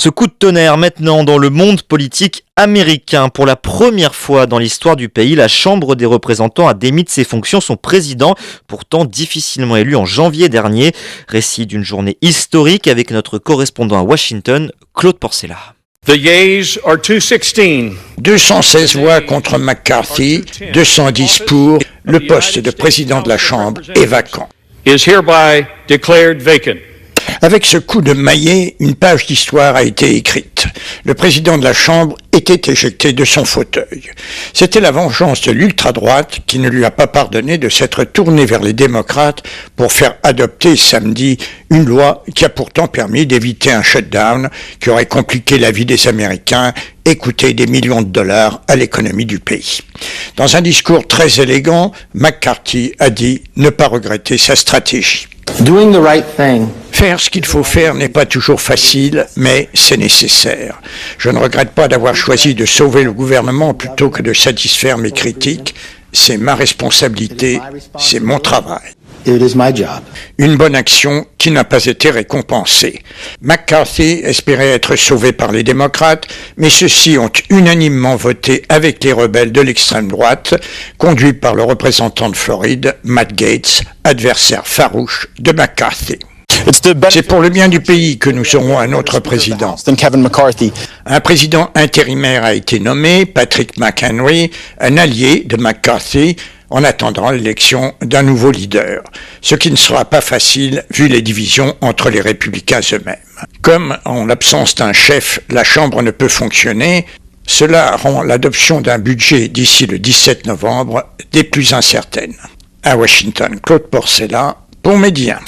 Ce coup de tonnerre maintenant dans le monde politique américain. Pour la première fois dans l'histoire du pays, la Chambre des représentants a démis de ses fonctions son président, pourtant difficilement élu en janvier dernier. Récit d'une journée historique avec notre correspondant à Washington, Claude Porcella. The yeas are 216. 216 voix contre McCarthy, 210 pour. Le poste de président de la Chambre est vacant. Is hereby declared vacant. Avec ce coup de maillet, une page d'histoire a été écrite. Le président de la Chambre était éjecté de son fauteuil. C'était la vengeance de l'ultra-droite qui ne lui a pas pardonné de s'être tourné vers les démocrates pour faire adopter samedi une loi qui a pourtant permis d'éviter un shutdown qui aurait compliqué la vie des Américains et coûté des millions de dollars à l'économie du pays. Dans un discours très élégant, McCarthy a dit ne pas regretter sa stratégie. Doing the right thing. Faire ce qu'il faut faire n'est pas toujours facile, mais c'est nécessaire. Je ne regrette pas d'avoir choisi de sauver le gouvernement plutôt que de satisfaire mes critiques. C'est ma responsabilité, c'est mon travail. It is my job. Une bonne action qui n'a pas été récompensée. McCarthy espérait être sauvé par les démocrates, mais ceux-ci ont unanimement voté avec les rebelles de l'extrême droite, conduits par le représentant de Floride, Matt Gaetz, adversaire farouche de McCarthy. C'est pour le bien du pays que nous aurons un autre président. Un président intérimaire a été nommé, Patrick McHenry, un allié de McCarthy, en attendant l'élection d'un nouveau leader, ce qui ne sera pas facile vu les divisions entre les républicains eux-mêmes. Comme en l'absence d'un chef, la Chambre ne peut fonctionner, cela rend l'adoption d'un budget d'ici le 17 novembre des plus incertaines. À Washington, Claude Porcella pour Média.